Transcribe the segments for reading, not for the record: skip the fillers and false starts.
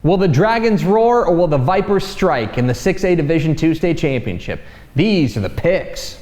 Will the Dragons roar or will the Vipers strike in the 6A Division II state championship? These are the picks.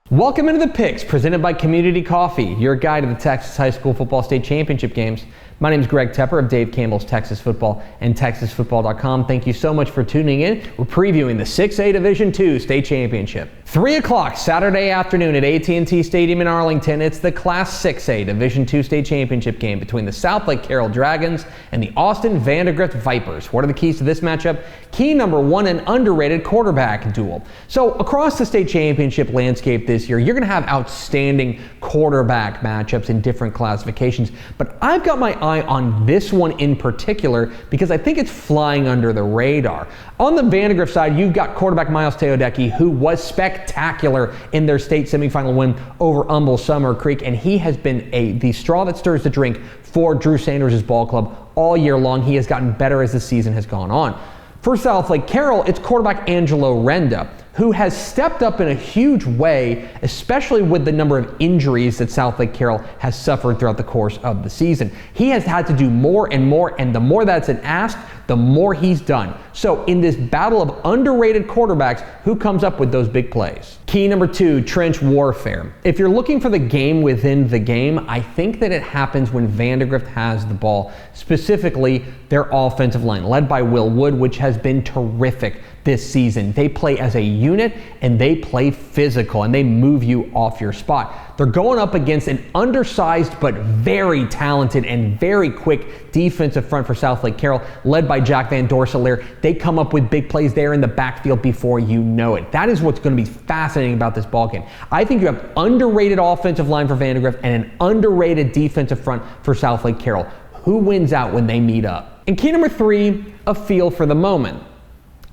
Welcome into the picks presented by Community Coffee, your guide to the Texas High School Football State Championship games. My name is Greg Tepper of Dave Campbell's Texas Football and TexasFootball.com. Thank you so much for tuning in. We're previewing the 6A Division II State Championship. 3 o'clock Saturday afternoon at AT&T Stadium in Arlington. It's the Class 6A Division II State Championship game between the Southlake Carroll Dragons and the Austin Vandegrift Vipers. What are the keys to this matchup? Key number one, an underrated quarterback duel. So across the state championship landscape this year, you're going to have outstanding quarterback matchups in different classifications, but I've got my eye on this one in particular because I think it's flying under the radar. On the Vandegrift side, you've got quarterback Miles Teodecki, who was spectacular in their state semifinal win over Humble Summer Creek, and he has been the straw that stirs the drink for Drew Sanders' ball club all year long. He has gotten better as the season has gone on. For Southlake Carroll, it's quarterback Angelo Renda, who has stepped up in a huge way, especially with the number of injuries that Southlake Carroll has suffered throughout the course of the season. He has had to do more and more, and the more that's asked, the more he's done. So in this battle of underrated quarterbacks, who comes up with those big plays? Key number two, trench warfare. If you're looking for the game within the game, I think that it happens when Vandegrift has the ball, specifically their offensive line, led by Will Wood, which has been terrific this season. They play as a unit and they play physical and they move you off your spot. They're going up against an undersized but very talented and very quick defensive front for Southlake Carroll, led by Jack Van Dorselaer. They come up with big plays there in the backfield before you know it. That is what's going to be fascinating about this ballgame. I think you have underrated offensive line for Vandegrift and an underrated defensive front for Southlake Carroll. Who wins out when they meet up? And key number three, a feel for the moment.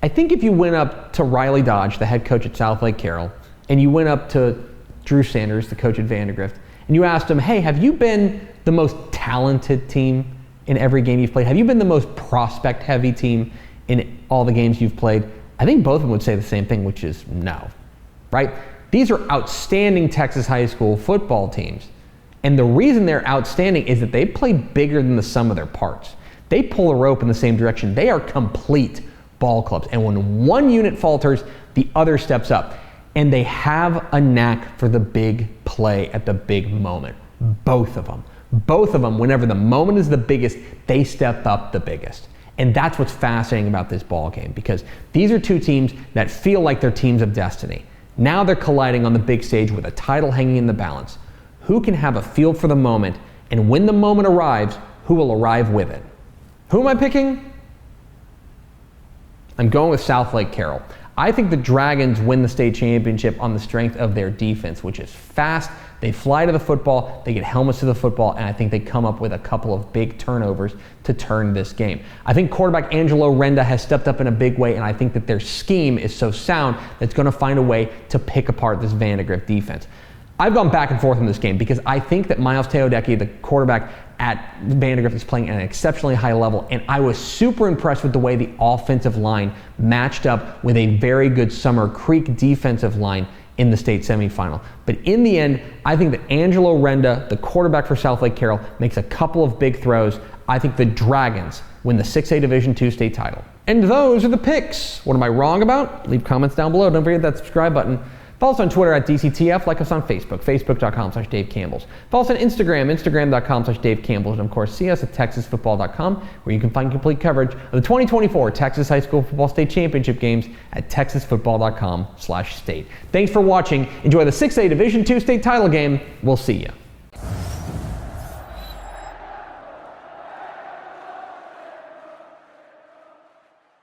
I think if you went up to Riley Dodge, the head coach at Southlake Carroll, and you went up to Drew Sanders, the coach at Vandegrift, and you asked him, hey, have you been the most talented team in every game you've played? Have you been the most prospect-heavy team in all the games you've played? I think both of them would say the same thing, which is no, right? These are outstanding Texas high school football teams. And the reason they're outstanding is that they play bigger than the sum of their parts. They pull a rope in the same direction. They are complete ball clubs. And when one unit falters, the other steps up. And they have a knack for the big play at the big moment. Both of them. Both of them, whenever the moment is the biggest, they step up the biggest. And that's what's fascinating about this ball game, because these are two teams that feel like they're teams of destiny. Now they're colliding on the big stage with a title hanging in the balance. Who can have a feel for the moment, and when the moment arrives, who will arrive with it? Who am I picking? I'm going with Southlake Carroll. I think the Dragons win the state championship on the strength of their defense, which is fast. They fly to the football, they get helmets to the football, and I think they come up with a couple of big turnovers to turn this game. I think quarterback Angelo Renda has stepped up in a big way, and I think that their scheme is so sound that it's going to find a way to pick apart this Vandegrift defense. I've gone back and forth in this game because I think that Miles Teodecki, the quarterback at Vandegrift, is playing at an exceptionally high level, and I was super impressed with the way the offensive line matched up with a very good Summer Creek defensive line in the state semifinal. But in the end, I think that Angelo Renda, the quarterback for Southlake Carroll, makes a couple of big throws. I think the Dragons win the 6A Division II state title. And those are the picks. What am I wrong about? Leave comments down below. Don't forget that subscribe button. Follow us on Twitter at DCTF. Like us on Facebook, Facebook.com/Dave Campbells. Follow us on Instagram, Instagram.com/Dave Campbells. And of course, see us at TexasFootball.com, where you can find complete coverage of the 2024 Texas High School Football State Championship games at TexasFootball.com/state. Thanks for watching. Enjoy the 6A Division II state title game. We'll see you.